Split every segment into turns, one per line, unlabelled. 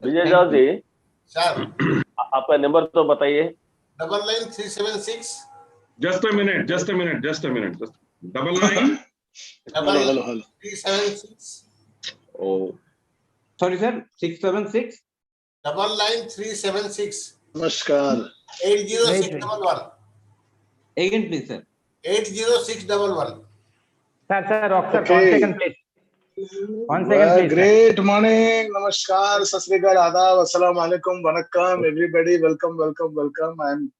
विजय Das ji,
sir
आपका number तो बताइए।
99376
Just a minute. Double nine.
Hello. 376
Oh,
Sorry, sir. 676.
99376
Namaskar.
80611
Again, please, sir.
80611.
Sir, Rockstar,
Okay.
1 second, please. 1 second,
Well,
please.
great morning. Namaskar. Sasrikal, Adab. Assalamu alaikum. Vanakkam. Everybody, welcome. I'm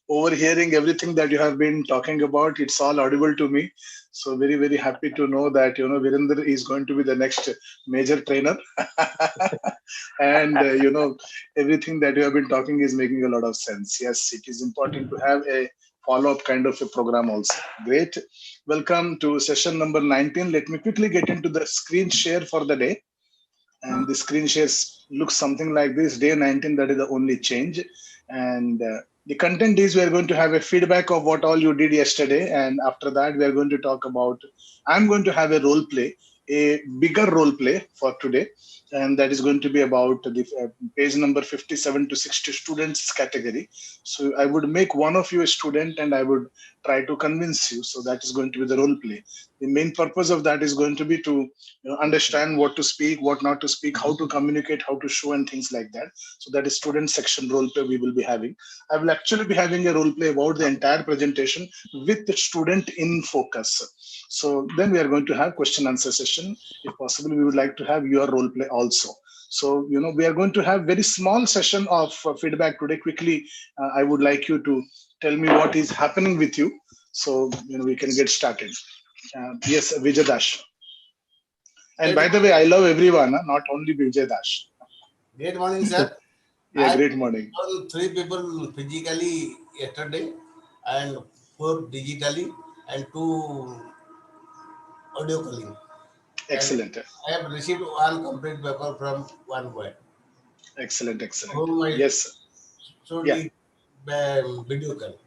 overhearing everything that you have been talking about. It's all audible to me. So very, very happy to know that, Virender is going to be the next major trainer. And, everything that you have been talking is making a lot of sense. Yes, it is important to have a follow-up kind of a program also. Great. Welcome to session number 19. Let me quickly get into the screen share for the day. And the screen shares looks something like this. Day 19, that is the only change. And the content is we are going to have a feedback of what all you did yesterday. And after that, we are going to talk about, I'm going to have a role play, a bigger role play for today. And that is going to be about the page number 57 to 60 students category. So I would make one of you a student and I would try to convince you. So that is going to be the role play. The main purpose of that is going to be to understand what to speak, what not to speak, how to communicate, how to show and things like that. So that is student section role play we will be having. I will actually be having a role play about the entire presentation with the student in focus. So then we are going to have question answer session. If possible, we would like to have your role play also. So, we are going to have very small session of feedback today. Quickly, I would like you to tell me what is happening with you. So, we can get started. Yes, Vijay Dash. And by the way, I love everyone, not only Vijay Dash.
Great morning, sir.
Yeah, great morning.
I saw 3 people physically yesterday and 4 digitally and 2 audio calling.
Excellent.
And I have received 1 complete paper from 1 boy.
Excellent.
Whom I
Yes.
showed
Yeah.
it video call.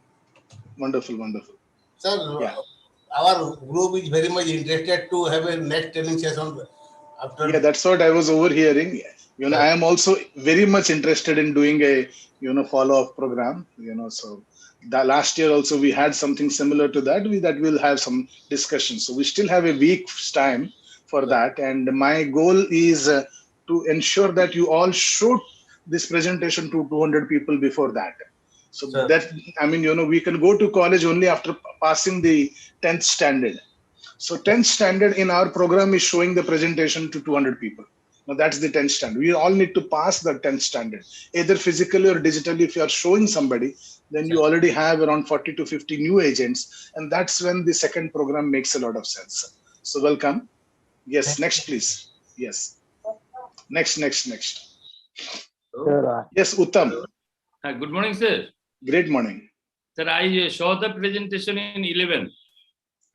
Wonderful.
Sir,
Yeah.
our group is very much interested to have a next training session after.
Yeah, that's what I was overhearing. I am also very much interested in doing a, follow-up program, so the last year also we had something similar to that. That we'll have some discussions. So we still have a week's time for that. And my goal is to ensure that you all shoot this presentation to 200 people before that. So
Sure.
that, we can go to college only after passing the 10th standard. So 10th standard in our program is showing the presentation to 200 people. Now that's the 10th standard. We all need to pass the 10th standard, either physically or digitally. If you are showing somebody, then you already have around 40 to 50 new agents. And that's when the second program makes a lot of sense. So welcome. Yes, next please. Yes. Next.
Sure.
Yes, Uttam.
Good morning, sir.
Great morning.
Sir, I saw the presentation in 11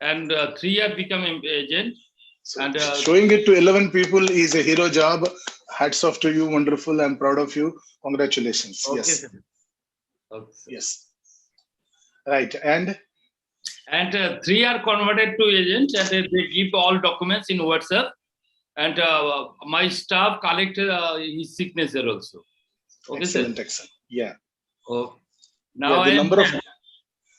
and 3 have become agent.
So
And
showing it to 11 people is a hero job. Hats off to you. Wonderful. I'm proud of you. Congratulations.
okay,
Yes.
sir. Okay, sir.
Yes. Right. And
3 are converted to agents and they give all documents in WhatsApp. And my staff collected his signature also. Okay,
excellent. Yeah.
Oh. Now
Yeah,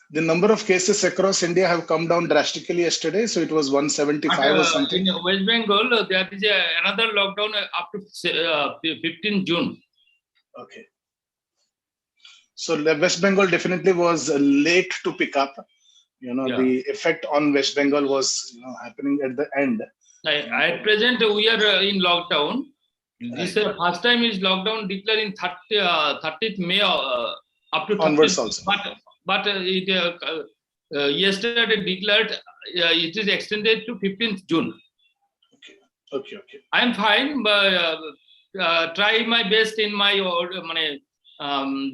the number of cases across India have come down drastically yesterday. So it was 175 or something.
In West Bengal, there is another lockdown up to 15 June.
Okay. So the West Bengal definitely was late to pick up. The effect on West Bengal was happening at the end.
At present, we are in lockdown. This first time is lockdown declared in 30th May up to 30th.
Onwards also.
But it yesterday declared it is extended to 15th June.
Okay.
I am fine, but try my best in my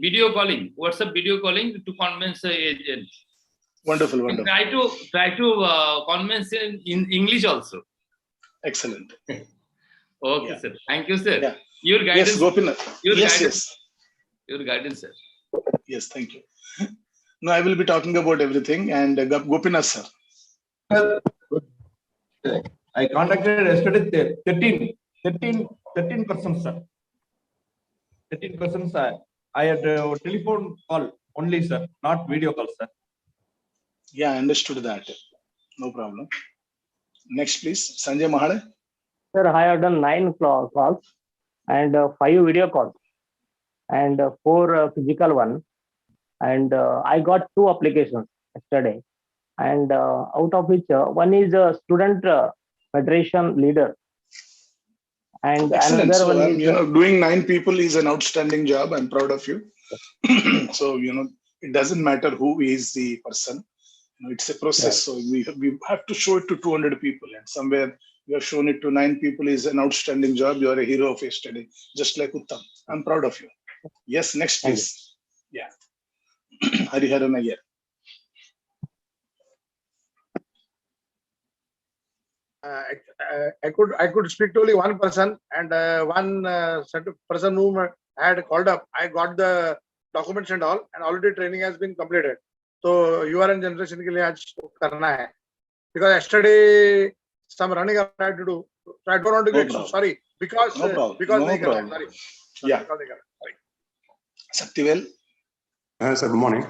video calling, WhatsApp video calling to convince the agent.
Wonderful.
Try to convince in English also.
Excellent.
Okay, sir. Thank you, sir.
Yeah.
Your guidance.
Yes, Gopinath. Yes.
Your guidance, sir.
Yes, thank you. No, I will be talking about everything. And Gopinath, sir.
I contacted yesterday 13 persons, sir.
13%, sir. I had telephone call only, sir, not video call, sir.
Yeah, I understood that. No problem. Next, please. Sanjay Mahale.
Sir, I have done 9 calls and 5 video calls and 4 physical one. And I got 2 applications yesterday. And out of which one is a student federation leader. And
Excellent.
another
So,
one is
doing 9 people is an outstanding job. I'm proud of you. So, it doesn't matter who is the person. It's a process.
Right.
So we have to show it to 200 people, and somewhere you have shown it to 9 people is an outstanding job. You are a hero of yesterday, just like Uttam. I'm proud of you. Yes, next,
Thank
please. Yeah. Hariharan Iyer.
I could speak to only one person, and one person whom I had called up. I got the documents and all, and already training has been completed. So URN generation के लिए आज करना है. Because yesterday some running I had to do. So I don't want to
No
get
problem.
sorry because
No problem.
because
No
नहीं कर रहा है.
problem.
Sorry.
Yeah.
Because नहीं कर रहा है. Sorry.
Saktivel.
Sir, good morning.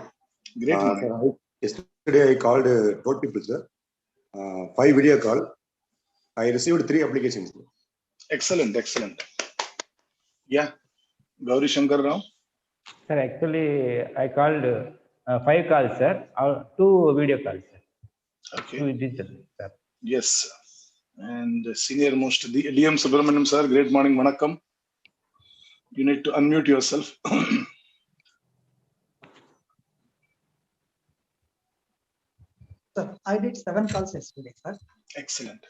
Great morning.
Yesterday I called 12 people, sir. 5 video call. I received 3 applications.
Excellent, excellent. Yeah. Gauri Shankar Rao.
sir, actually I called 5 calls, sir, or 2 video calls, sir.
Okay.
2 digital, sir.
Yes. And senior most DM Subramaniam sir, great morning, Vanakkam. You need to unmute yourself.
Sir, I did 7 calls yesterday, sir.
Excellent.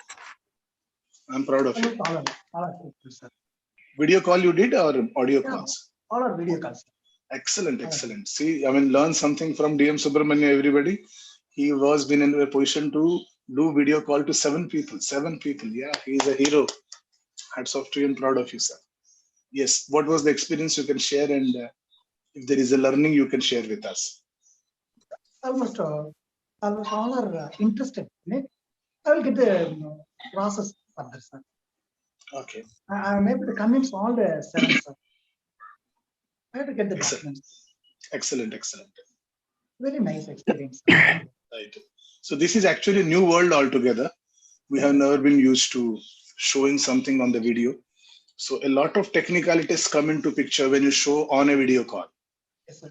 I'm proud of you.
All are people, sir.
Video call you did or audio
Yeah.
calls?
All are video calls.
Excellent, excellent. See, learn something from DM Subramania, everybody. He was been in a position to do video call to 7 people. 7 people. Yeah, he's a hero. Hats off to you and proud of you, sir. Yes. What was the experience you can share, and if there is a learning you can share with us?
Almost all are interested in it. I will get the process further, sir.
Okay.
I am able to convince all the 7, sir. I have to get the
Excellent.
documents.
Excellent, excellent.
Very nice experience.
Right. So this is actually a new world altogether. We have never been used to showing something on the video. So a lot of technicalities come into picture when you show on a video call.
Yes, sir.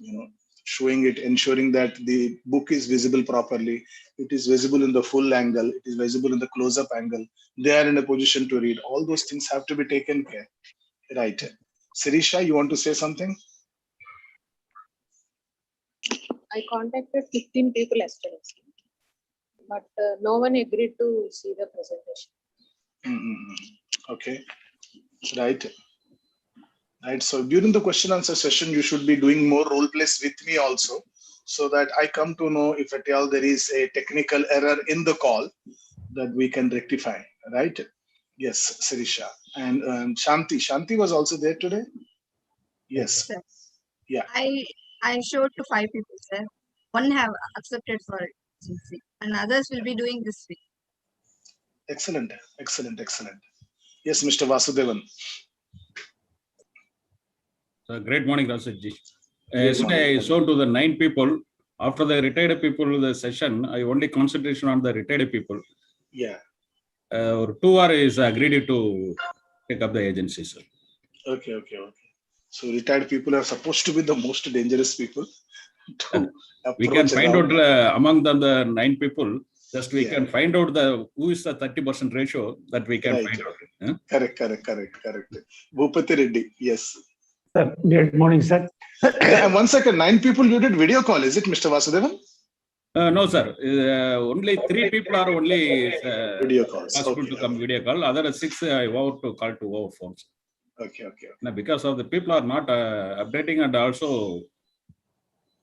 Showing it, ensuring that the book is visible properly. It is visible in the full angle. It is visible in the close-up angle. They are in a position to read. All those things have to be taken care. Right. Sirisha, you want to say something?
I contacted 15 people yesterday, but no one agreed to see the presentation.
Okay. Right. Right. So during the question answer session, you should be doing more role plays with me also, so that I come to know if at all there is a technical error in the call that we can rectify. Right. Yes, Sirisha. And Shanti. Shanti was also there today. Yes.
Sir.
Yeah.
I showed to 5 people, sir. One have accepted for it, and others will be doing this week.
Excellent. Excellent. Excellent. Yes, Mr. Vasudevan.
So great morning, Rasiji.
Great
Yesterday I
morning.
showed to the 9 people. After the retired people, the session, I only concentration on the retired people.
Yeah.
2 are is agreed to take up the agency, sir.
Okay. Okay. Okay. So retired people are supposed to be the most dangerous people.
We can find out among the 9 people. Just we can find out who is the 30% ratio that we can find out.
Correct. Bhupati Reddy. Yes.
Sir, good morning, sir.
One second. 9 people you did video call. Is it, Mr. Vasudevan?
No, sir. Only 3 people are only
video calls.
Possible to come video call. Other 6 I want to call to our phones.
Okay.
Now, because of the people are not updating and also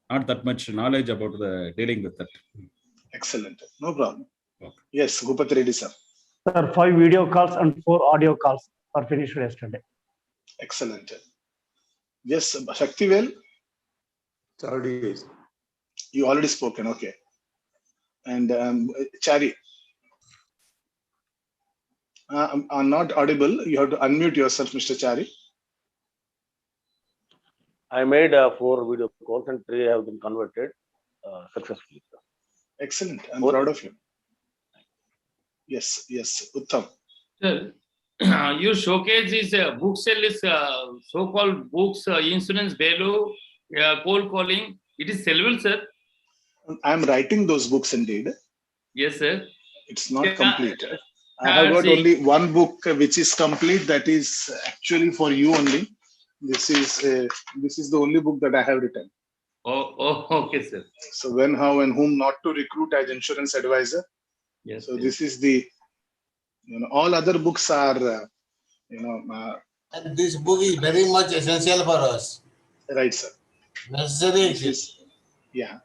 not that much knowledge about the dealing with that.
Excellent. No problem.
Okay.
Yes, Bhupati Reddy, sir.
Sir, 5 video calls and 4 audio calls are finished yesterday.
Excellent. Yes, Shaktivel. You already spoken. Okay. And Chari. I'm not audible. You have to unmute yourself, Mr. Chari.
I made 4 video calls and 3 have been converted successfully. Sir.
Excellent. I'm
Both-
proud of you. Yes, yes, Uttam.
Sir, your showcase is book sale is so-called books, insurance value, cold calling. It is sellable, sir.
I'm writing those books indeed.
Yes, sir.
It's not
Yeah,
complete. I have got
see.
only one book which is complete. That is actually for you only. This is the only book that I have written.
Oh, okay, sir.
So when, how, and whom not to recruit as insurance advisor.
Yes.
So
yes.
this is the, all other books are,
And this book is very much essential for us.
right, sir.
Necessary.
This is, yeah.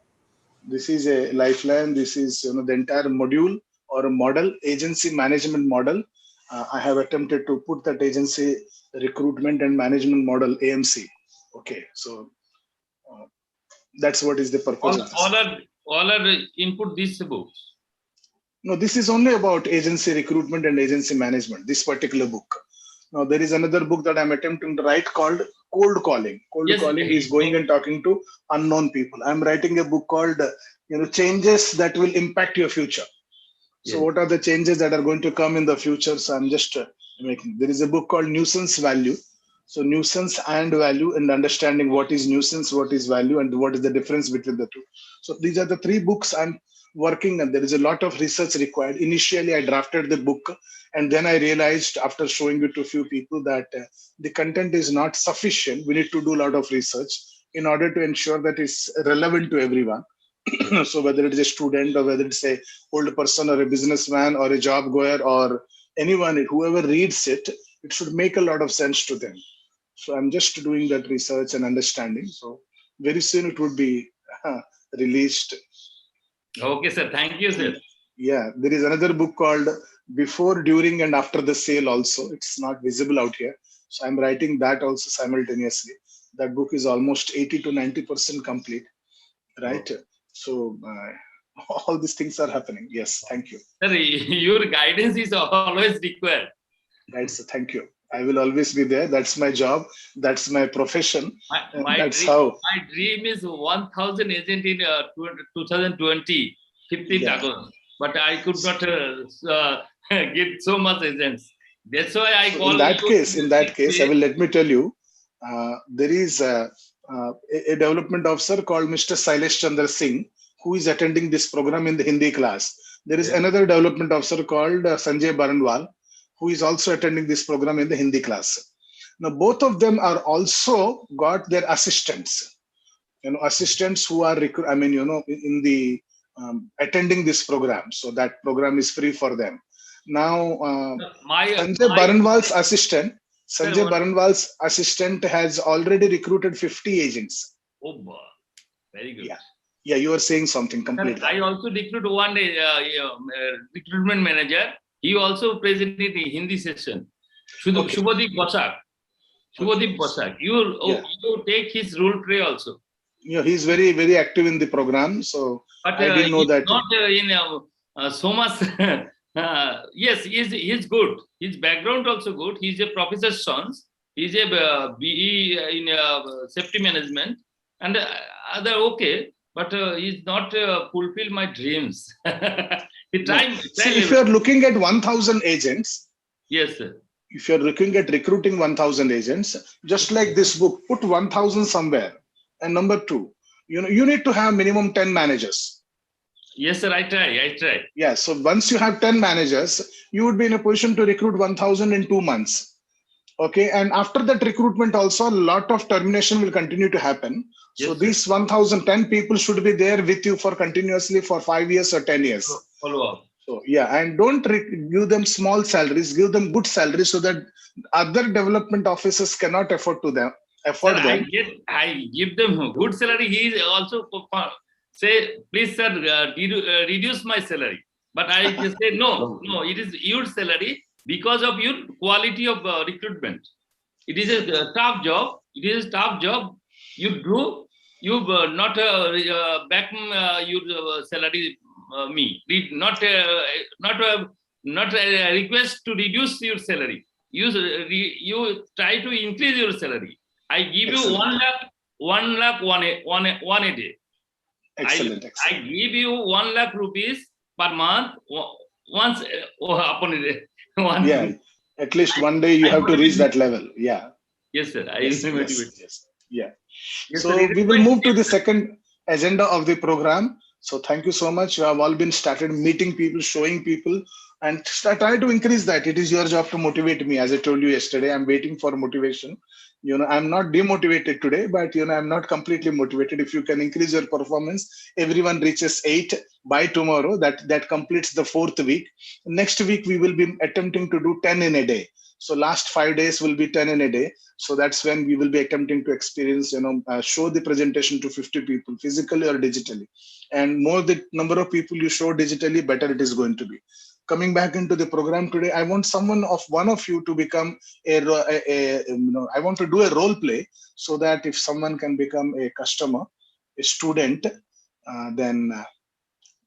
This is a lifeline. This is the entire module or a model, agency management model. I have attempted to put that agency recruitment and management model AMC. Okay, so that's what is the purpose of this.
All are input these books.
No, this is only about agency recruitment and agency management, this particular book. Now, there is another book that I'm attempting to write called Cold Calling. Cold calling is going and talking to unknown people. I'm writing a book called, Changes that will impact your future. So what are the changes that are going to come in the future? So I'm just making, there is a book called Nuisance Value. So nuisance and value, and understanding what is nuisance, what is value, and what is the difference between the two. So these are the 3 books I'm working, and there is a lot of research required. Initially, I drafted the book, and then I realized after showing it to a few people that the content is not sufficient. We need to do a lot of research in order to ensure that it's relevant to everyone. So whether it is a student or whether it's a old person or a businessman or a job goer or anyone, whoever reads it, it should make a lot of sense to them. So I'm just doing that research and understanding. So very soon it would be released.
Okay, sir. Thank you, sir.
Yeah, there is another book called Before, During, and After the Sale also. It's not visible out here. So I'm writing that also simultaneously. That book is almost 80 to 90% complete, right? Oh. So all these things are happening. Yes, thank you.
Sir, your guidance is always required.
Right, so thank you. I will always be there. That's my job. That's my profession.
My dream is 1,000 agent in 2020, 15th August. But I could not get so much agents. That's why I call.
In that case, I will let me tell you. There is a development officer called Mr. Sailesh Chandra Singh, who is attending this program in the Hindi class. There is another development officer called Sanjay Baranwal, who is also attending this program in the Hindi class. Now, both of them are also got their assistants, assistants who are, in the attending this program. So that program is free for them. Now, Sanjay Baranwal's assistant has already recruited 50 agents.
Oh, very good.
Yeah, you are saying something completely.
I also recruited one recruitment manager. He also present in the Hindi session. Shubhadeep Basak. Shubhadeep Basak. You take his role play also.
Yeah, he's very, very active in the program. So
but
I didn't know that.
Not in so much. Yes, he's good. His background also good. He's a professor's son. He's a BE in safety management, and other okay. But he's not fulfill my dreams.
See, if you're looking at 1,000 agents,
yes, sir.
If you're looking at recruiting 1,000 agents, just like this book, put 1,000 somewhere. And number 2, you need to have minimum 10 managers.
Yes, sir. I try.
Yeah. So once you have 10 managers, you would be in a position to recruit 1,000 in 2 months. Okay, and after that recruitment also, a lot of termination will continue to happen. Yes, so these 1,010 people should be there with you for continuously for 5 years or 10 years.
Follow up.
So yeah, and don't give them small salaries, give them good salaries so that other development officers cannot afford them.
I give them good salary. He is also say, please sir, reduce my salary. But I just say no, it is your salary. Because of your quality of recruitment, it is a tough job. It is a tough job. You do. You not back your salary. Me not a request to reduce your salary. You try to increase your salary. I give you 1 1 lakh one a day.
Excellent.
I give you 1 lakh rupees per month once upon a day.
Yeah, at least one day you have to reach that level. Yeah.
Yes, sir. I
Yes,
will motivate.
yes. Yeah.
Yes,
So
sir.
we will move to the second agenda of the program. So thank you so much. You have all been started meeting people, showing people, and try to increase that. It is your job to motivate me. As I told you yesterday, I'm waiting for motivation. I'm not demotivated today, but I'm not completely motivated. If you can increase your performance, everyone reaches 8 by tomorrow. That completes the 4th week. Next week we will be attempting to do 10 in a day. So last 5 days will be 10 in a day. So that's when we will be attempting to experience, show the presentation to 50 people, physically or digitally. And more the number of people you show digitally, better it is going to be. Coming back into the program today, I want one of you to become I want to do a role play so that if someone can become a customer, a student, then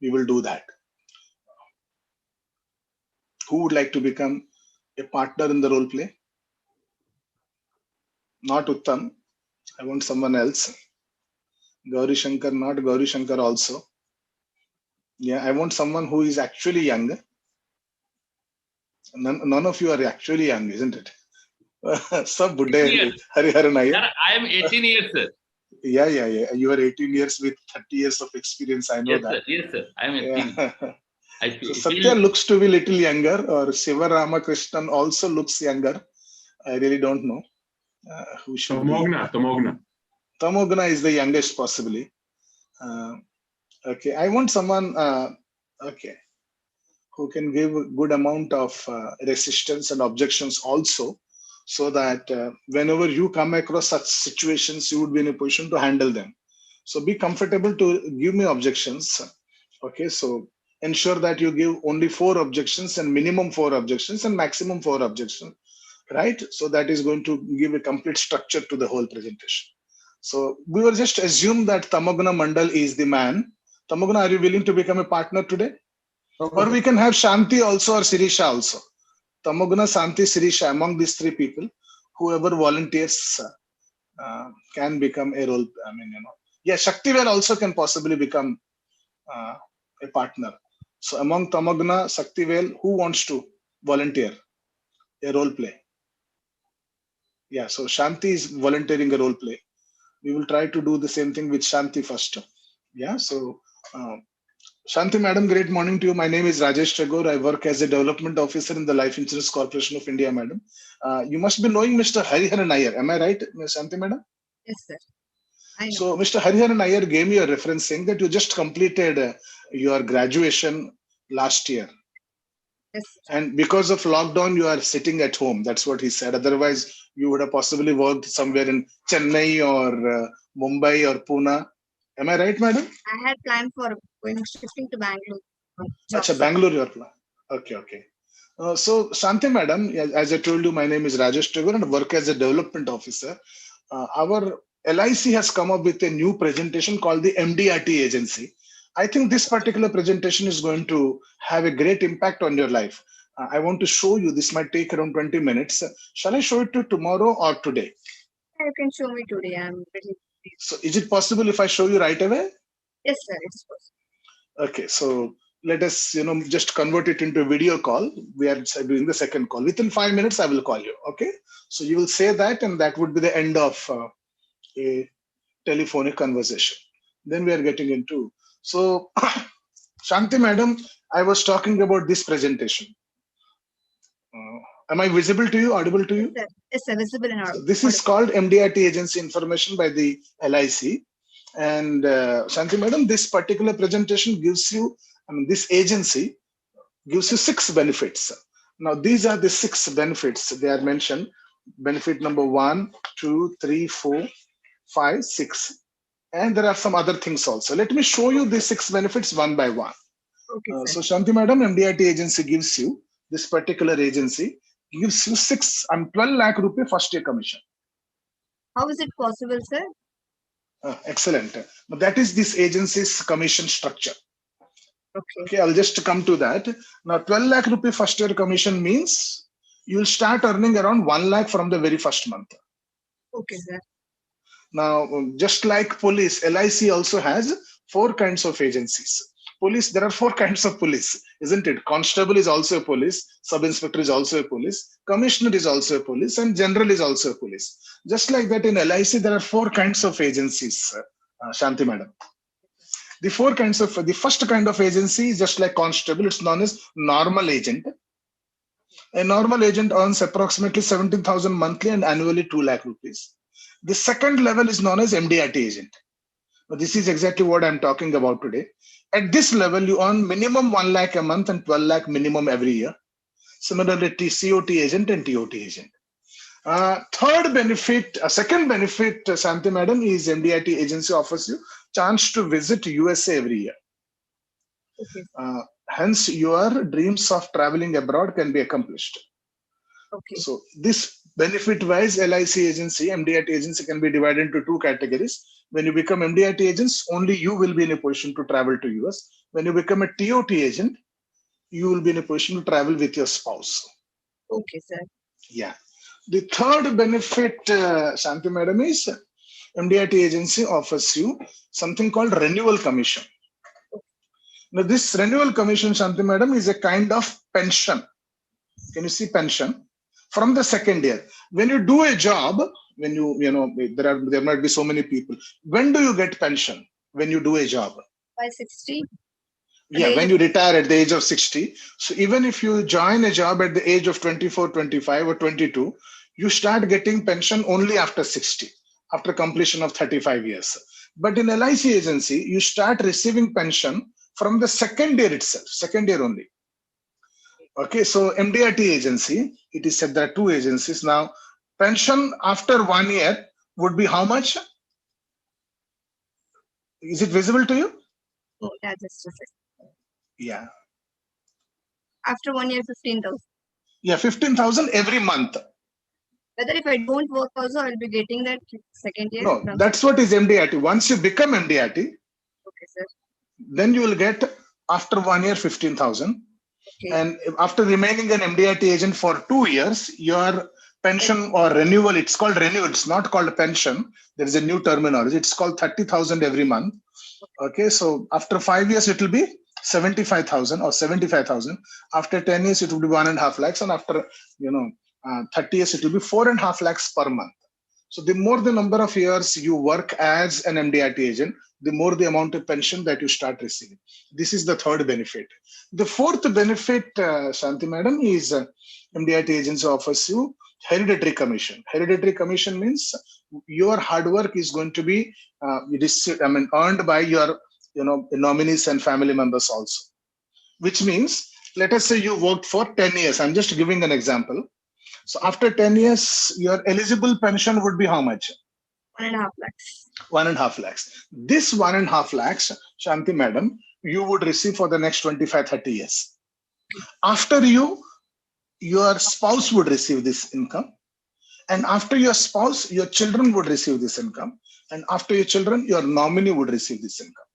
we will do that. Who would like to become a partner in the role play? Not Uttam. I want someone else. Gauri Shankar, not Gauri Shankar also. Yeah, I want someone who is actually young. None of you are actually young, isn't it? Sab budde Hariharan Iyer.
I am 18 years, sir.
Yeah. You are 18 years with 30 years of experience. I know
Yes,
that.
sir. Yes, sir. I am 18.
Yeah. So Satya looks to be little younger, or Shiva Ramakrishnan also looks younger. I really don't know who should be. Tamogna is the youngest possibly. Okay, I want someone who can give a good amount of resistance and objections also, so that whenever you come across such situations, you would be in a position to handle them. So be comfortable to give me objections. Okay, so ensure that you give only 4 objections and minimum 4 objections and maximum 4 objections, right? So that is going to give a complete structure to the whole presentation. So we will just assume that Tamogna Mandal is the man. Tamogna, are you willing to become a partner today? Okay. Or we can have Shanti also or Sirisha also. Tamogna, Shanti, Sirisha, among these 3 people, whoever volunteers can become a role. Yeah, Shaktivel also can possibly become a partner. So among Tamogna, Shaktivel, who wants to volunteer a role play? Yeah, so Shanti is volunteering a role play. We will try to do the same thing with Shanti first. Yeah, so Shanti madam, great morning to you. My name is Rajesh Tagore. I work as a development officer in the Life Insurance Corporation of India, madam. You must be knowing Mr. Hariharan Iyer. Am I right, Shanti madam?
Yes, sir. I know.
So Mr. Hariharan Iyer gave me a reference saying that you just completed your graduation last year.
Yes.
And because of lockdown, you are sitting at home. That's what he said. Otherwise, you would have possibly worked somewhere in Chennai or Mumbai or Pune. Am I right, madam?
I had planned for shifting to Bangalore.
Acha, Bangalore, your plan. Okay. So, Shanti madam, as I told you, my name is Rajesh Tagore and I work as a development officer. Our LIC has come up with a new presentation called the MDRT agency. I think this particular presentation is going to have a great impact on your life. I want to show you. This might take around 20 minutes. Shall I show it to you tomorrow or today?
You can show me today. I'm ready.
So is it possible if I show you right away?
Yes, sir. It's possible.
Okay, so let us, just convert it into a video call. We are doing the second call. Within 5 minutes, I will call you. Okay, so you will say that, and that would be the end of a telephonic conversation. Then we are getting into. So, Shanti madam, I was talking about this presentation. Am I visible to you, audible to you?
Yes, sir. Visible and audible.
So this is called MDRT agency information by the LIC. And Shanti madam, this particular presentation gives you, this agency gives you 6 benefits. Now, these are the 6 benefits. They are mentioned. Benefit number 1, 2, 3, 4, 5, 6. And there are some other things also. Let me show you the 6 benefits one by one.
Okay,
so Shanti madam, MDRT agency gives you, this particular agency gives you 12 lakh rupee first year commission.
How is it possible, sir?
Excellent. Now, that is this agency's commission structure.
Okay,
I'll just come to that. Now, 12 lakh rupee first year commission means you'll start earning around 1 lakh from the very first month.
Okay, sir.
Now, just like police, LIC also has 4 kinds of agencies. Police, there are 4 kinds of police, isn't it? Constable is also a police, sub-inspector is also a police, commissioner is also a police, and general is also a police. Just like that in LIC, there are 4 kinds of agencies, Shanti madam. The 4 kinds of, the first kind of agency is just like constable, it's known as normal agent. A normal agent earns approximately 17,000 monthly and annually 2 lakh rupees. The second level is known as MDRT agent. Now, this is exactly what I'm talking about today. At this level, you earn minimum 1 lakh a month and 12 lakh minimum every year. Similarly, COT agent and TOT agent. Third benefit, second benefit, Shanti madam, is MDRT agency offers you chance to visit USA every year.
Okay.
Hence, your dreams of traveling abroad can be accomplished.
Okay.
So this benefit-wise LIC agency, MDRT agency can be divided into 2 categories. When you become MDRT agents, only you will be in a position to travel to US. When you become a TOT agent, you will be in a position to travel with your spouse.
Okay, sir.
Yeah. The third benefit, Shanti madam, is MDRT agency offers you something called renewal commission. Now, this renewal commission, Shanti madam, is a kind of pension. Can you see pension? From the second year. When you do a job, when there might be so many people. When do you get pension? When you do a job?
By 60?
Yeah, when you retire at the age of 60. So even if you join a job at the age of 24, 25 or 22, you start getting pension only after 60, after completion of 35 years. But in LIC agency, you start receiving pension from the second year itself, second year only. Okay, so MDRT agency, it is said there are 2 agencies. Now, pension after 1 year would be how much? Is it visible to you?
Oh, yeah, just a second.
Yeah.
After 1 year, 15,000.
Yeah, 15,000 every month.
Whether if I don't work also, I'll be getting that second year?
No, that's what is MDRT. Once you become MDRT,
okay, sir.
Then you will get after 1 year 15,000.
Okay.
And after remaining an MDRT agent for 2 years, your pension or renewal, it's called renewal, it's not called pension. There is a new terminology. It's called 30,000 every month. Okay, so after 5 years, it will be 75,000 or 75,000. After 10 years, it will be 1.5 lakhs. And after, 30 years, it will be 4.5 lakhs per month. So the more the number of years you work as an MDRT agent, the more the amount of pension that you start receiving. This is the third benefit. The fourth benefit, Shanti madam, is MDRT agency offers you hereditary commission. Hereditary commission means your hard work is going to be earned by your nominees and family members also. Which means, let us say you worked for 10 years. I'm just giving an example. So after 10 years, your eligible pension would be how much?
1.5 lakhs.
1.5 lakhs. This 1.5 lakhs, Shanti madam, you would receive for the next 25-30 years. After you, your spouse would receive this income. And after your spouse, your children would receive this income. And after your children, your nominee would receive this income.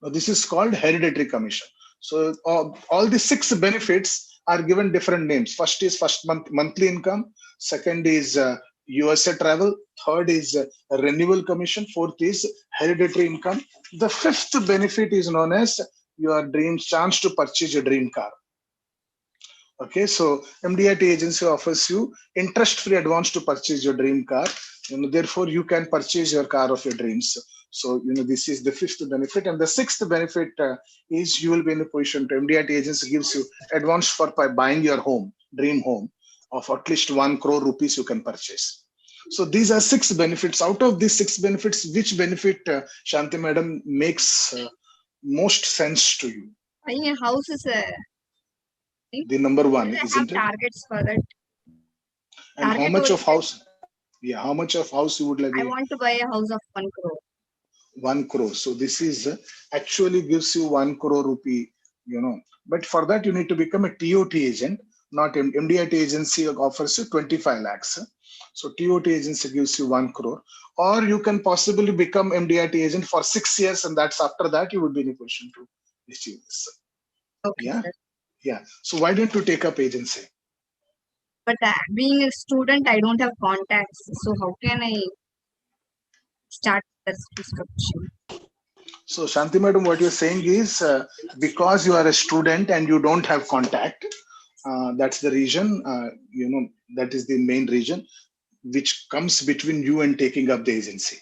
Now, this is called hereditary commission. So all the 6 benefits are given different names. First is monthly income. Second is USA travel. Third is renewal commission. Fourth is hereditary income. The 5th benefit is known as your dreams, chance to purchase your dream car. Okay, so MDRT agency offers you interest-free advance to purchase your dream car. Therefore, you can purchase your car of your dreams. So, this is the 5th benefit. And the 6th benefit is you will be in a position to MDRT agency gives you advance for buying your home, dream home, of at least 1 crore rupees you can purchase. So these are 6 benefits. Out of these 6 benefits, which benefit, Shanti madam, makes most sense to you?
Buying a house is
the number 1,
I have
isn't it?
targets for that.
And how much of house? Yeah, how much of house you would like?
I want to buy a house of 1 crore.
1 crore. So this is actually gives you 1 crore rupee, But for that, you need to become a TOT agent, not MDRT agency offers you 25 lakhs. So TOT agency gives you 1 crore. Or you can possibly become MDRT agent for 6 years, and that's after that you would be in a position to receive this.
Okay,
yeah.
sir.
Yeah. So why didn't you take up agency?
But being a student, I don't have contacts. So how can I? start the discussion.
So Shanti madam, what you're saying is because you are a student and you don't have contact, that's the reason, that is the main reason which comes between you and taking up the agency.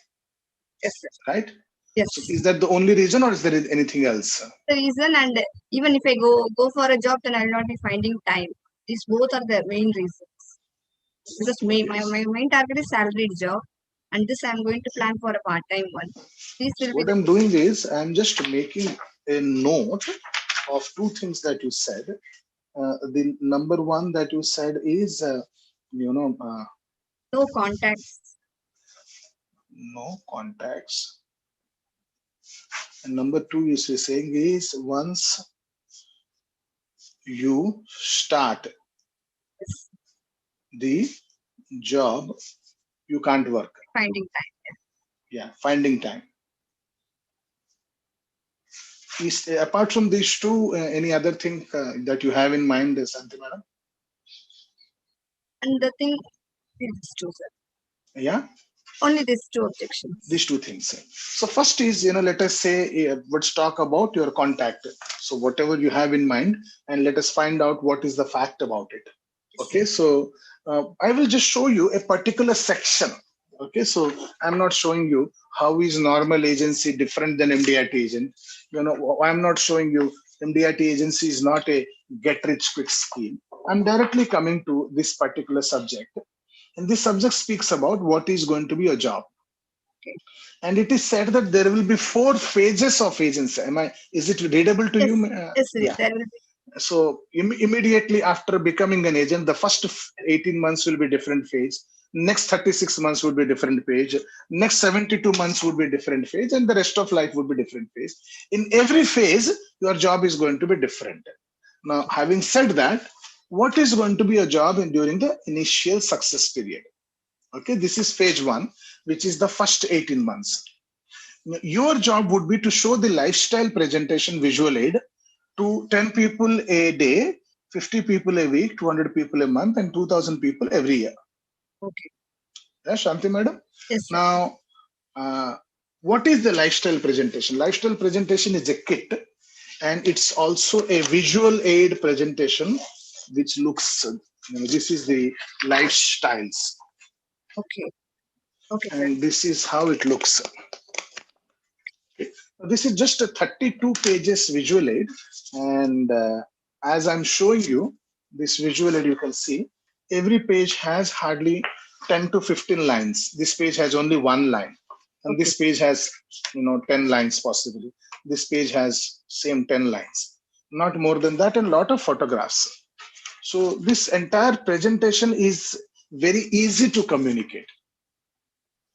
Yes, sir.
Right?
Yes.
So is that the only reason or is there anything else?
The reason, and even if I go for a job, then I will not be finding time. These both are the main reasons. Because my main target is salaried job, and this I'm going to plan for a part-time one. These will be
What
the
I'm doing is I'm just making a note of two things that you said. The number one that you said is,
no contacts.
No contacts. And number two, you're saying is once you start the job, you can't work.
Finding time.
Yeah, finding time. Is apart from these two, any other thing that you have in mind, Santi madam?
And the thing is two, sir.
Yeah.
Only these two objections.
These two things. So first is, let us say, let's talk about your contact. So whatever you have in mind, and let us find out what is the fact about it. Okay, so I will just show you a particular section. Okay, so I'm not showing you how is normal agency different than MDRT agent. I'm not showing you MDRT agency is not a get rich quick scheme. I'm directly coming to this particular subject. And this subject speaks about what is going to be a job.
Okay.
And it is said that there will be 4 phases of agency. Is it readable to you?
Yes,
yeah.
there will be.
So immediately after becoming an agent, the first 18 months will be different phase. Next 36 months would be different page. Next 72 months would be different phase, and the rest of life would be different phase. In every phase, your job is going to be different. Now, having said that, what is going to be a job during the initial success period? Okay, this is phase 1, which is the first 18 months. Your job would be to show the lifestyle presentation visual aid to 10 people a day, 50 people a week, 200 people a month, and 2,000 people every year.
Okay.
Yeah, Shanti madam?
Yes, sir.
Now, what is the lifestyle presentation? Lifestyle presentation is a kit, and it's also a visual aid presentation, which looks, this is the lifestyles.
Okay. Okay.
And
sir.
this is how it looks. Okay. This is just a 32 pages visual aid. And as I'm showing you, this visual aid, you can see every page has hardly 10 to 15 lines. This page has only 1 line. And this page has, 10 lines possibly. This page has same 10 lines. Not more than that, and a lot of photographs. So this entire presentation is very easy to communicate.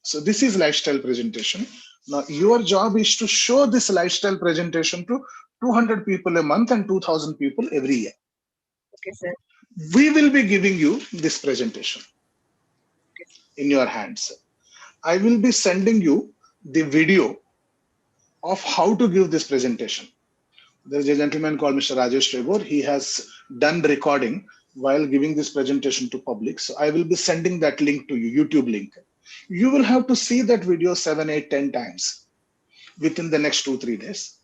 So this is lifestyle presentation. Now your job is to show this lifestyle presentation to 200 people a month and 2,000 people every year.
Okay, sir.
We will be giving you this presentation in your hands. I will be sending you the video of how to give this presentation. There is a gentleman called Mr. Rajesh Tagore. He has done the recording while giving this presentation to public. So I will be sending that link to you, YouTube link. You will have to see that video 7, 8, 10 times within the next 2-3 days.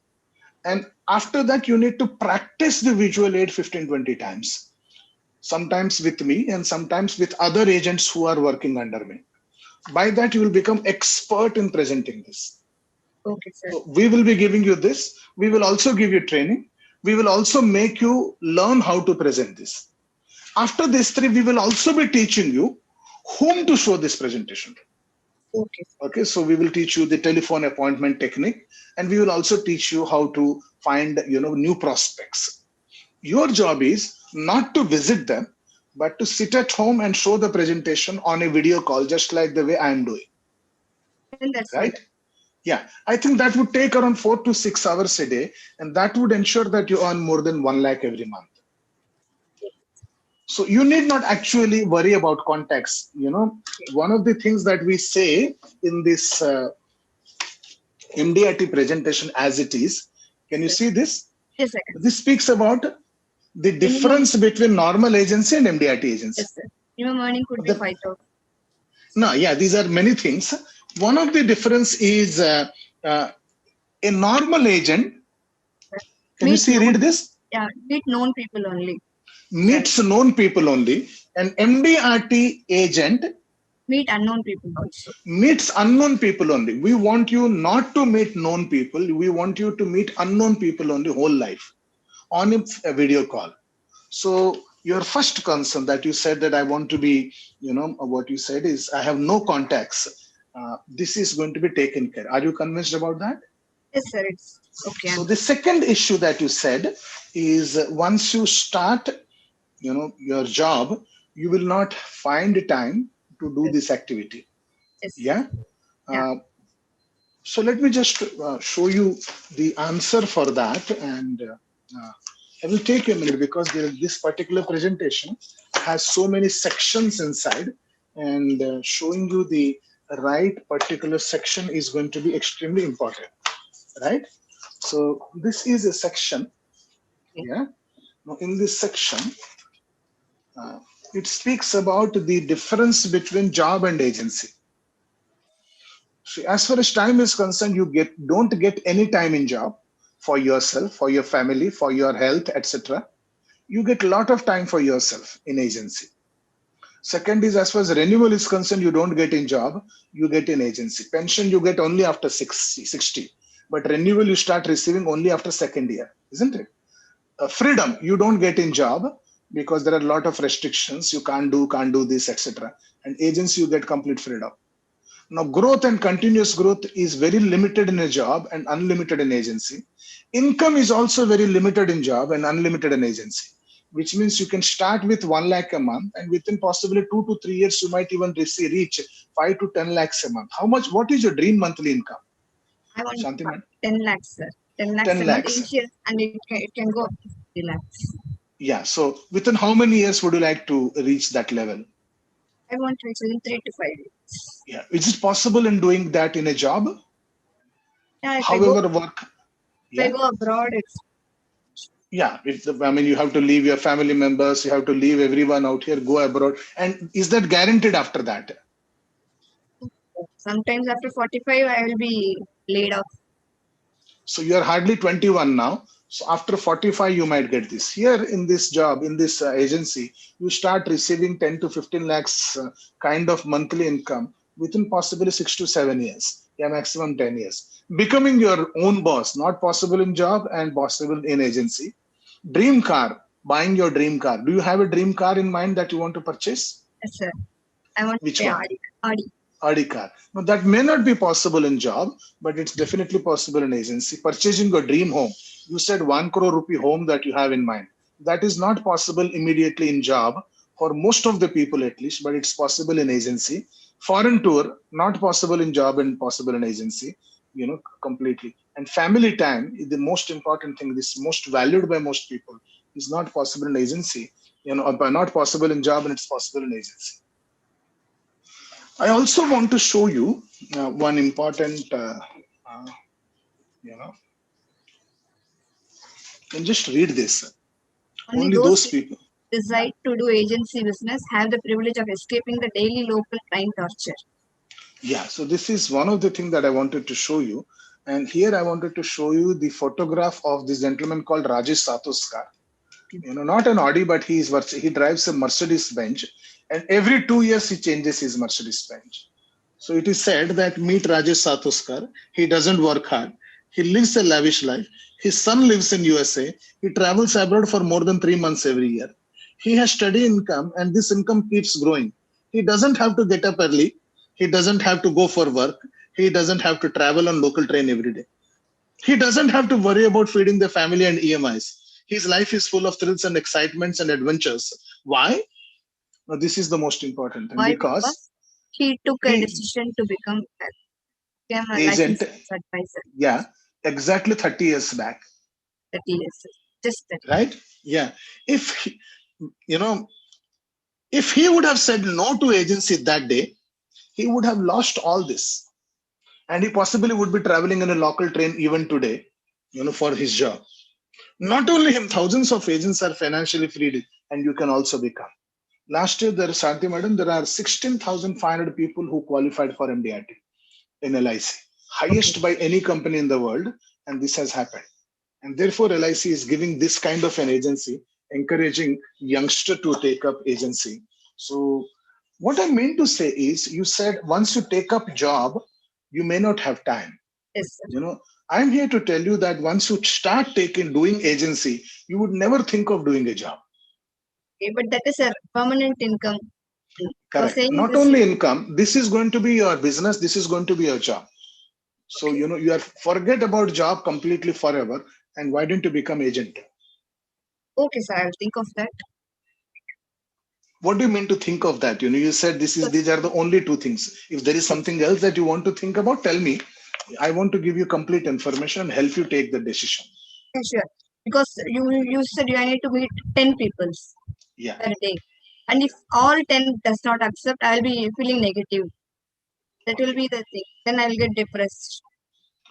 And after that, you need to practice the visual aid 15, 20 times. Sometimes with me and sometimes with other agents who are working under me. By that, you will become expert in presenting this.
Okay, sir.
So we will be giving you this. We will also give you training. We will also make you learn how to present this. After these 3, we will also be teaching you whom to show this presentation to.
Okay.
Okay, so we will teach you the telephone appointment technique, and we will also teach you how to find, new prospects. Your job is not to visit them, but to sit at home and show the presentation on a video call, just like the way I am doing.
And that's
right. Yeah, I think that would take around 4 to 6 hours a day, and that would ensure that you earn more than 1 lakh every month. So you need not actually worry about contacts. One of the things that we say in this MDRT presentation as it is, can you see this?
Yes, sir.
This speaks about the difference between normal agency and MDRT agency.
Yes, sir. Minimum earning could be 5,000.
No, yeah, these are many things. One of the difference is a normal agent. Can you see? Read this.
Yeah, meet known people only.
Meets known people only. An MDRT agent
meet unknown people also.
Meets unknown people only. We want you not to meet known people. We want you to meet unknown people only whole life on a video call. So your first concern that you said that I want to be, what you said is I have no contacts. This is going to be taken care. Are you convinced about that?
Yes, sir. It's okay.
So the second issue that you said is once you start, your job, you will not find time to do this activity.
Yes.
Yeah. So let me just show you the answer for that, and it will take a minute because this particular presentation has so many sections inside, and showing you the right particular section is going to be extremely important, right? So this is a section. Yeah. Now in this section, it speaks about the difference between job and agency. So as far as time is concerned, you don't get any time in job for yourself, for your family, for your health, etc. You get a lot of time for yourself in agency. Second is, as far as renewal is concerned, you don't get in job, you get in agency. Pension you get only after 60, but renewal you start receiving only after second year, isn't it? Freedom you don't get in job because there are a lot of restrictions. You can't do this, etc. And agency you get complete freedom. Now, growth and continuous growth is very limited in a job and unlimited in agency. Income is also very limited in job and unlimited in agency, which means you can start with 1 lakh a month, and within possibly 2 to 3 years, you might even reach 5 to 10 lakhs a month. What is your dream monthly income?
I want
Shanti,
10 lakhs, sir. 10 lakhs
10
a month
lakhs.
initial, and it can go up to 50 lakhs.
Yeah. So within how many years would you like to reach that level?
I want to reach within 3 to 5 years.
Yeah. Is it possible in doing that in a job?
Yeah, if
However, work.
If I go abroad, it's
Yeah, you have to leave your family members, you have to leave everyone out here, go abroad. And is that guaranteed after that?
Sometimes after 45, I will be laid off.
So you are hardly 21 now. So after 45, you might get this. Here in this job, in this agency, you start receiving 10 to 15 lakhs kind of monthly income within possibly 6 to 7 years. Yeah, maximum 10 years. Becoming your own boss, not possible in job and possible in agency. Dream car, buying your dream car. Do you have a dream car in mind that you want to purchase?
Yes, sir. I want
Which
to
one?
Audi.
Audi car. Now that may not be possible in job, but it's definitely possible in agency. Purchasing your dream home. You said 1 crore rupee home that you have in mind. That is not possible immediately in job for most of the people at least, but it's possible in agency. Foreign tour, not possible in job and possible in agency, completely. And family time is the most important thing. This most valued by most people is not possible in agency, not possible in job and it's possible in agency. I also want to show you one important, and just read this. Only those people
decide to do agency business have the privilege of escaping the daily local crime torture.
Yeah, so this is one of the things that I wanted to show you. And here I wanted to show you the photograph of this gentleman called Rajesh Satoskar. Not an Audi, but he drives a Mercedes Benz. And every 2 years he changes his Mercedes Benz. So it is said that meet Rajesh Satoskar. He doesn't work hard. He lives a lavish life. His son lives in USA. He travels abroad for more than 3 months every year. He has steady income and this income keeps growing. He doesn't have to get up early. He doesn't have to go for work. He doesn't have to travel on local train every day. He doesn't have to worry about feeding the family and EMIs. His life is full of thrills and excitements and adventures. Why? Now, this is the most important thing.
Why?
Because
he took a decision to become a
agent.
Advisor.
Yeah, exactly 30 years back.
30 years. Just 30.
Right? Yeah. If he would have said no to agency that day, he would have lost all this. And he possibly would be traveling in a local train even today, for his job. Not only him, thousands of agents are financially freed, and you can also become. Last year, Shanti Madam, there are 16,500 people who qualified for MDRT. in LIC, highest by any company in the world, and this has happened. And therefore, LIC is giving this kind of an agency, encouraging youngster to take up agency. So what I meant to say is, you said once you take up job, you may not have time.
Yes, sir.
You know, I'm here to tell you that once you start doing agency, you would never think of doing a job.
Okay, but that is a permanent income.
Correct.
saying
Not
this-
only income, this is going to be your business, this is going to be your job. So, you know, you are forget about job completely forever. And why don't you become agent?
Okay, sir, I'll think of that.
What do you mean to think of that? You know, you said these are the only two things. If there is something else that you want to think about, tell me. I want to give you complete information and help you take the decision.
Yeah, sure. Because you said you need to meet 10 people
Yeah.
per day. And if all 10 does not accept, I'll be feeling negative. That will be the thing. Then I'll get depressed.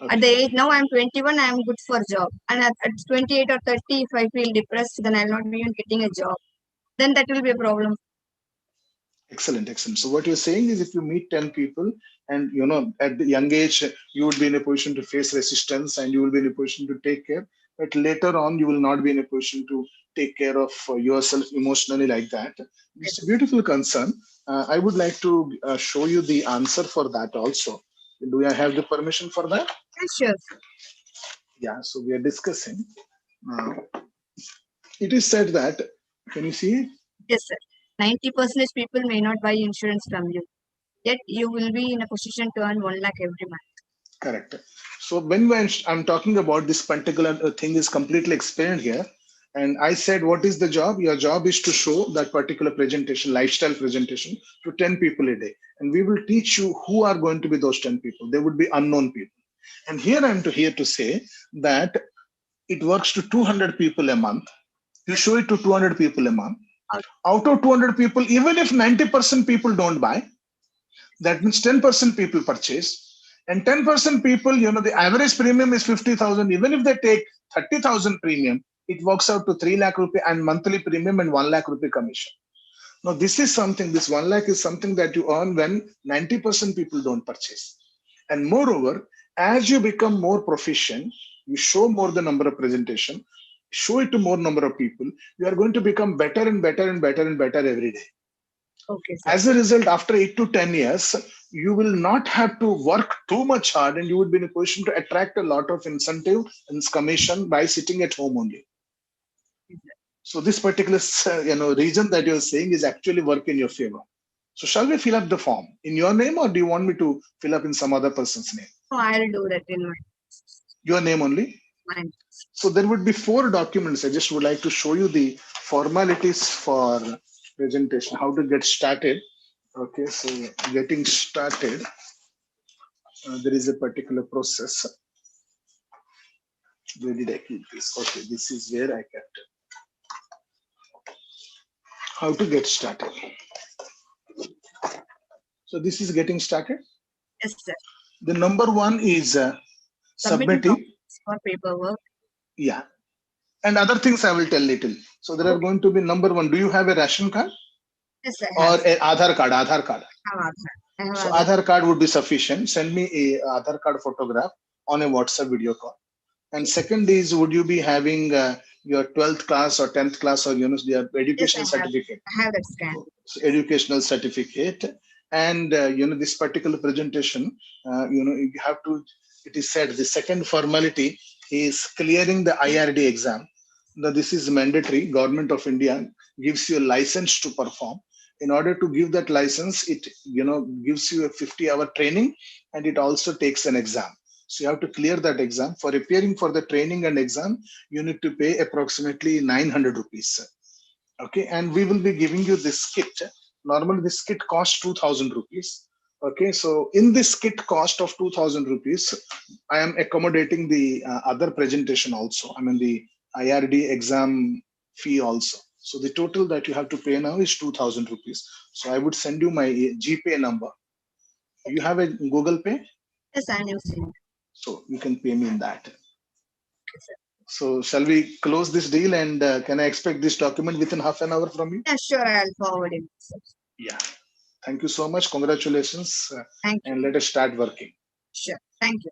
Okay.
At the age now I'm 21, I'm good for job. And at 28 or 30, if I feel depressed, then I'll not be even getting a job. Then that will be a problem.
Excellent, excellent. So what you're saying is, if you meet 10 people and, you know, at the young age, you would be in a position to face resistance and you will be in a position to take care. But later on, you will not be in a position to take care of yourself emotionally like that. It's a beautiful concern. I would like to show you the answer for that also. Do I have the permission for that?
Sure.
Yeah, so we are discussing. It is said that, can you see it?
Yes, sir. 90% people may not buy insurance from you. Yet you will be in a position to earn 1 lakh every month.
Correct. So when I'm talking about this particular thing is completely explained here. And I said, what is the job? Your job is to show that particular presentation, lifestyle presentation, to 10 people a day. And we will teach you who are going to be those 10 people. They would be unknown people. And here I'm here to say that it works to 200 people a month. You show it to 200 people a month. Out of 200 people, even if 90% people don't buy, that means 10% people purchase. And 10% people, you know, the average premium is 50,000. Even if they take 30,000 premium, it works out to 3 lakh rupee and monthly premium and 1 lakh rupee commission. Now, this is something, this 1 lakh is something that you earn when 90% people don't purchase. And moreover, as you become more proficient, you show more the number of presentation, show it to more number of people, you are going to become better and better and better and better every day.
Okay, sir.
As a result, after 8 to 10 years, you will not have to work too much hard and you would be in a position to attract a lot of incentive and commission by sitting at home only. So this particular reason that you're saying is actually work in your favor. So shall we fill up the form in your name, or do you want me to fill up in some other person's name?
No, I'll do that in my
Your name only?
mind.
So there would be 4 documents. I just would like to show you the formalities for presentation, how to get started. Okay, so getting started, there is a particular process. Where did I keep this? Okay, this is where I kept it. How to get started. So this is getting started.
Yes, sir.
The number 1 is submitting.
For paperwork.
Yeah. And other things I will tell little. So there are going to be number 1. Do you have a ration card?
Yes, sir.
Or an Aadhaar card? Aadhaar card.
I have
So
Aadhaar.
Aadhaar card would be sufficient. Send me a Aadhaar card photograph on a WhatsApp video call. And second is, would you be having your 12th class or 10th class or your educational certificate?
I have that scan.
So educational certificate. And this particular presentation, you have to, it is said the second formality is clearing the IRD exam. Now this is mandatory. Government of India gives you a license to perform. In order to give that license, it gives you a 50-hour training, and it also takes an exam. So you have to clear that exam. For appearing for the training and exam, you need to pay approximately 900 rupees. Okay, and we will be giving you this kit. Normally this kit costs 2,000 rupees. Okay, so in this kit cost of 2,000 rupees, I am accommodating the other presentation also. I mean the IRD exam fee also. So the total that you have to pay now is 2,000 rupees. So I would send you my GPay number. You have a Google Pay?
Yes, I am using it.
So you can pay me in that. So shall we close this deal, and can I expect this document within half an hour from you?
Yeah, sure. I'll forward it.
Yeah. Thank you so much. Congratulations.
Thank you.
And let us start working.
Sure. Thank you.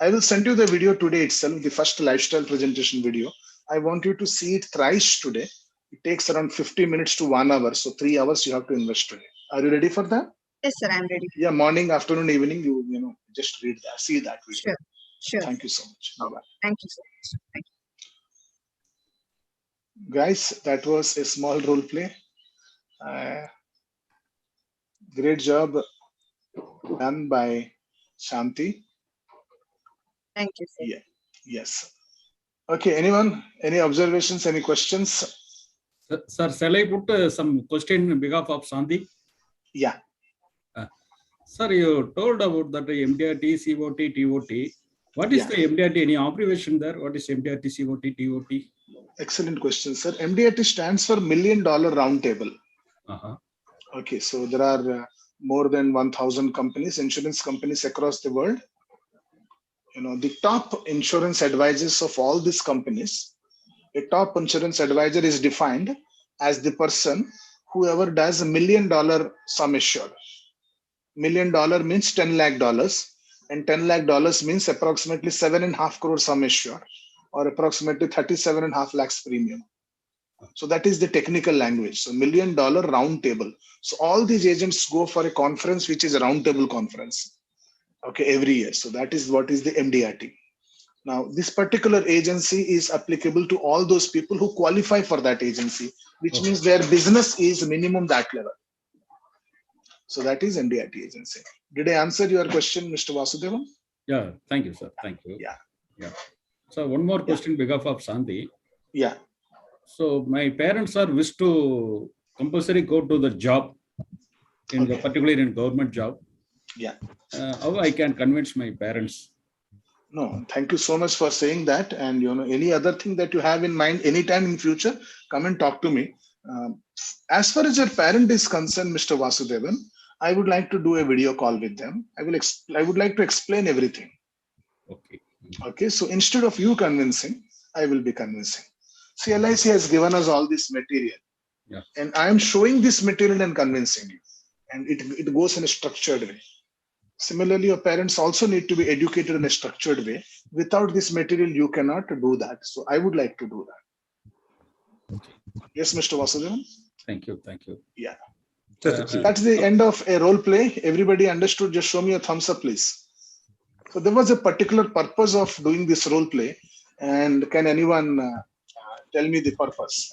I will send you the video today itself, the first lifestyle presentation video. I want you to see it thrice today. It takes around 50 minutes to 1 hour. So 3 hours you have to invest today. Are you ready for that?
Yes, sir. I'm ready.
Yeah, morning, afternoon, evening, you just read that, see that video.
Sure. Sure.
Thank you so much. Bye-bye.
Thank you so much. Thank you.
Guys, that was a small role play. Great job done by Shanti.
Thank you, sir.
Yeah. Yes. Okay. Anyone? Any observations? Any questions?
Sir, shall I put some question on behalf of Shanti?
Yeah.
Sir, you told about that MDRT, COT, TOT. What is the MDRT? Any abbreviation there? What is MDRT, COT, TOT?
Excellent question, sir. MDRT stands for $1 Million Roundtable. Okay, so there are more than 1,000 companies, insurance companies across the world. The top insurance advisors of all these companies, a top insurance advisor is defined as the person whoever does $1 million sum assured. $1 million means $10 lakh, and $10 lakh means approximately 7.5 crore sum assured, or approximately 37.5 lakhs premium. So that is the technical language. So $1 Million Roundtable. So all these agents go for a conference, which is a roundtable conference. Okay, every year. So that is what is the MDRT. Now, this particular agency is applicable to all those people who qualify for that agency, which means their business is minimum that level. So that is MDRT agency. Did I answer your question, Mr. Vasudevan?
Yeah, thank you, sir. Thank you.
Yeah.
So one more question on behalf of Shanti.
Yeah.
So my parents are wish to compulsory go to the job, particularly in government job.
Yeah.
How I can convince my parents?
No, thank you so much for saying that. And any other thing that you have in mind anytime in future, come and talk to me. As far as your parent is concerned, Mr. Vasudevan, I would like to do a video call with them. I would like to explain everything.
Okay.
Okay. So instead of you convincing, I will be convincing. See, LIC has given us all this material.
Yeah.
And I am showing this material and convincing you. And it goes in a structured way. Similarly, your parents also need to be educated in a structured way. Without this material, you cannot do that. So I would like to do that.
Okay.
Yes, Mr. Vasudevan?
Thank you. Thank you.
Yeah. So that's the end of a role play. Everybody understood? Just show me a thumbs up, please. So there was a particular purpose of doing this role play. And can anyone tell me the purpose?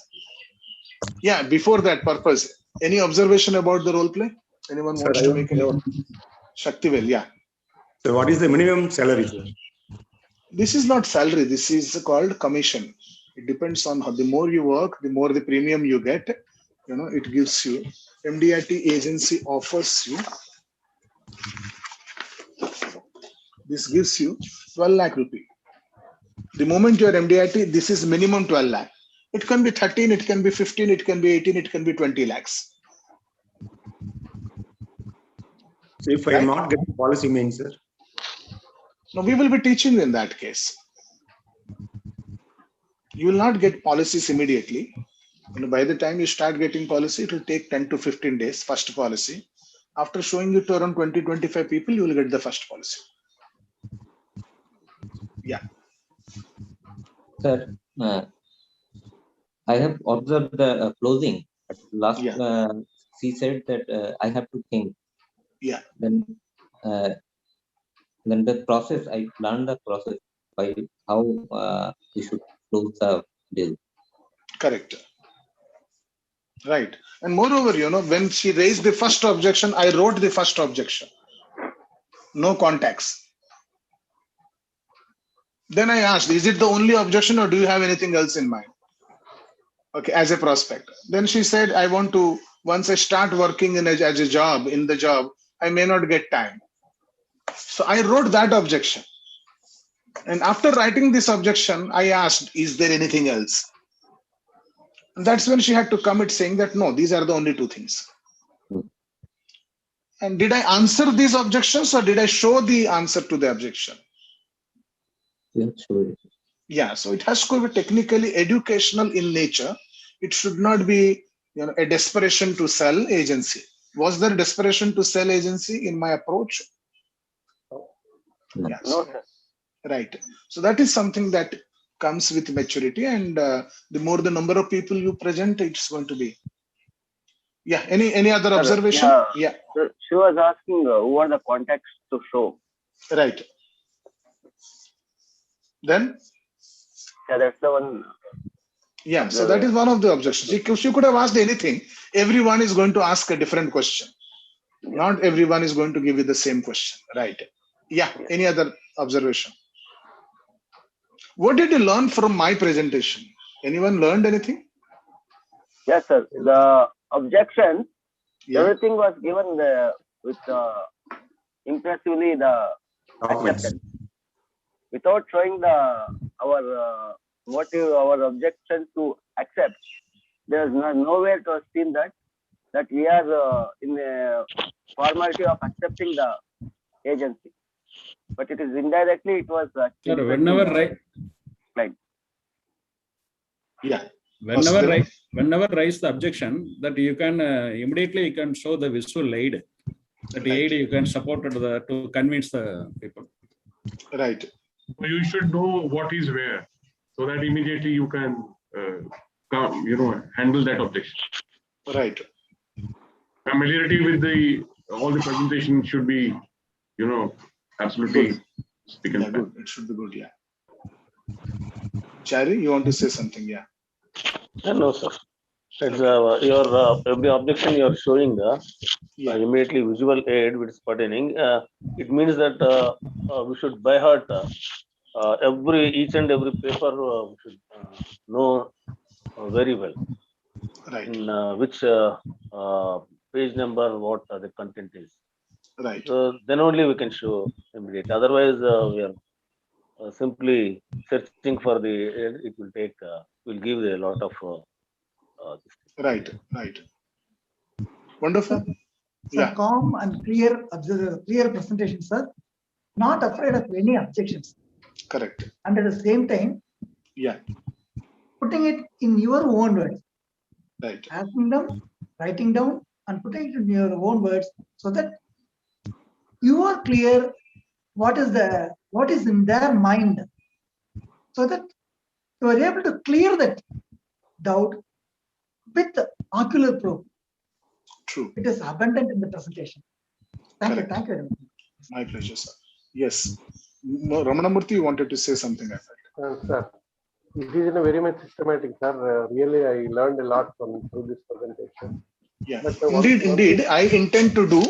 Yeah, before that purpose, any observation about the role play? Anyone wants to make any? Shaktivel, yeah.
So what is the minimum salary, sir?
This is not salary. This is called commission. It depends on how the more you work, the more the premium you get. It gives you. MDRT agency offers you. This gives you 12 lakh rupee. The moment you are MDRT, this is minimum 12 lakh. It can be 13, it can be 15, it can be 18, it can be 20 lakhs.
So if I am not getting policy means, sir?
No, we will be teaching in that case. You will not get policies immediately. By the time you start getting policy, it will take 10 to 15 days, first policy. After showing it to around 20-25 people, you will get the first policy. Yeah.
Sir, I have observed the closing. At last, she said that I have to think.
Yeah.
Then the process, I learned the process by how we should close the deal.
Correct. Right. And moreover, when she raised the first objection, I wrote the first objection. No contacts. Then I asked, is it the only objection or do you have anything else in mind? Okay, as a prospect. Then she said, I want to, once I start working in the job, I may not get time. So I wrote that objection. And after writing this objection, I asked, is there anything else? And that's when she had to commit saying that, no, these are the only two things. And did I answer these objections or did I show the answer to the objection? Yeah, so it has to be technically educational in nature. It should not be a desperation to sell agency. Was there desperation to sell agency in my approach? Yeah.
No, sir.
Right. So that is something that comes with maturity, and the more the number of people you present, it's going to be. Yeah. Any other
Sir,
observation? Yeah.
Sir, she was asking who are the contacts to show.
Right. Then.
Yeah, that's the one.
Yeah. So that is one of the objections. She could have asked anything. Everyone is going to ask a different question. Yeah. Not everyone is going to give you the same question. Right. Yeah. Any other observation? What did you learn from my presentation? Anyone learned anything?
Yes, sir. The objection, everything was given with impressively the acceptance. Without showing our motive, our objection to accept. There is nowhere to have seen that we are in a formality of accepting the agency. But it is indirectly, it was
Sir, whenever
right.
Yeah.
Whenever raise the objection, that you can immediately you can show the visual aid. That aid you can support to convince the people.
Right.
So you should know what is where, so that immediately you can handle that objection.
Right.
Familiarity with all the presentation should be, absolutely
good. Yeah, good. It should be good. Yeah. Chari, you want to say something? Yeah.
No, sir. It's your every objection you are showing immediately visual aid which is pertaining. It means that we should by heart each and every paper we should know very well.
Right.
In which page number, what the content is.
Right.
So then only we can show immediately. Otherwise, we are simply searching for it will take, will give a lot of.
Right. Wonderful.
So calm and clear presentation, sir. Not afraid of any objections.
Correct.
And at the same time, putting it in your own words.
Right.
Asking them, writing down, and putting it in your own words, so that you are clear what is in their mind, so that you are able to clear that doubt with ocular proof.
True.
It is abundant in the presentation. Thank you. Thank you.
My pleasure, sir. Yes. Ramanamurthy, you wanted to say something, I felt.
Sir, it is in a very much systematic, sir. Really, I learned a lot through this presentation.
Yeah. But, indeed. I intend to do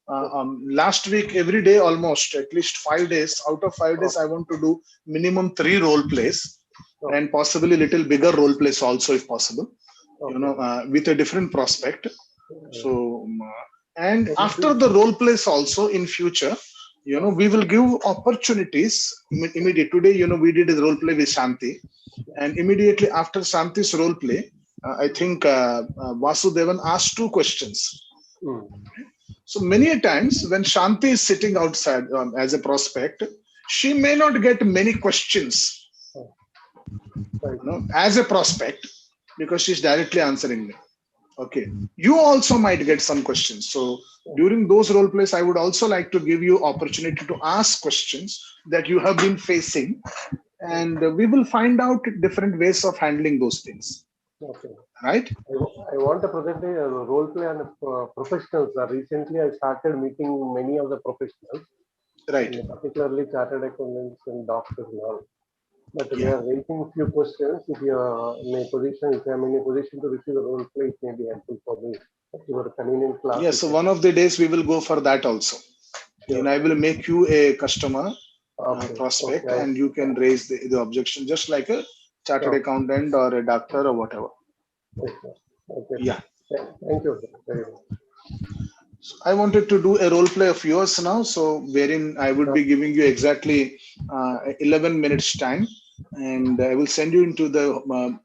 last week, every day almost, at least 5 days. Out of 5 days, I want to do minimum 3 role plays and possibly little bigger role plays also, if possible. With a different prospect. So, and after the role plays also in future, we will give opportunities immediately. Today, we did a role play with Shanti, and immediately after Shanti's role play, I think Vasudevan asked 2 questions. So many a times when Shanti is sitting outside as a prospect, she may not get many questions as a prospect because she's directly answering me. Okay, you also might get some questions. So during those role plays, I would also like to give you opportunity to ask questions that you have been facing, and we will find out different ways of handling those things.
Okay.
Right?
I want to present a role play on professionals. Recently, I started meeting many of the professionals,
right?
Particularly chartered accountants and doctors and all. But we are raising few questions. If you are in a position, if I am in a position to receive a role play, it may be helpful for me. Your convenient class.
Yes, so one of the days we will go for that also. Sure. And I will make you a customer prospect, and you can raise the objection just like a chartered accountant or a doctor or whatever.
Okay.
Yeah.
Thank you very much.
So I wanted to do a role play of yours now, so wherein I would be giving you exactly 11 minutes time, and I will send you into the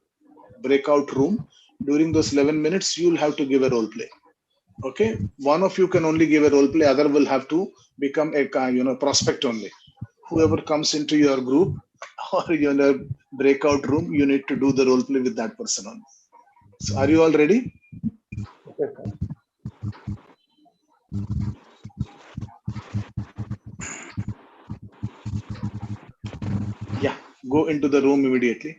breakout room. During those 11 minutes, you'll have to give a role play. Okay, one of you can only give a role play, other will have to become a prospect only. Whoever comes into your group or your breakout room, you need to do the role play with that person only. So are you all ready?
Okay.
go into the room immediately.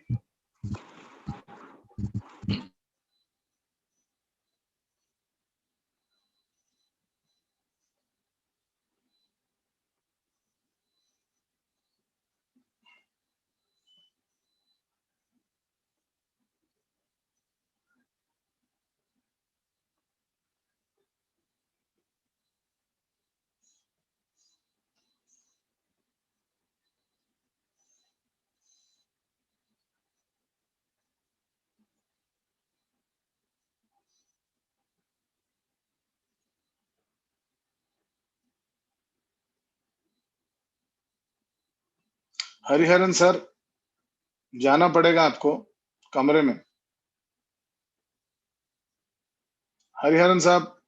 Hariharan sir, जाना पड़ेगा आपको कमरे में. हरिहरन साहब,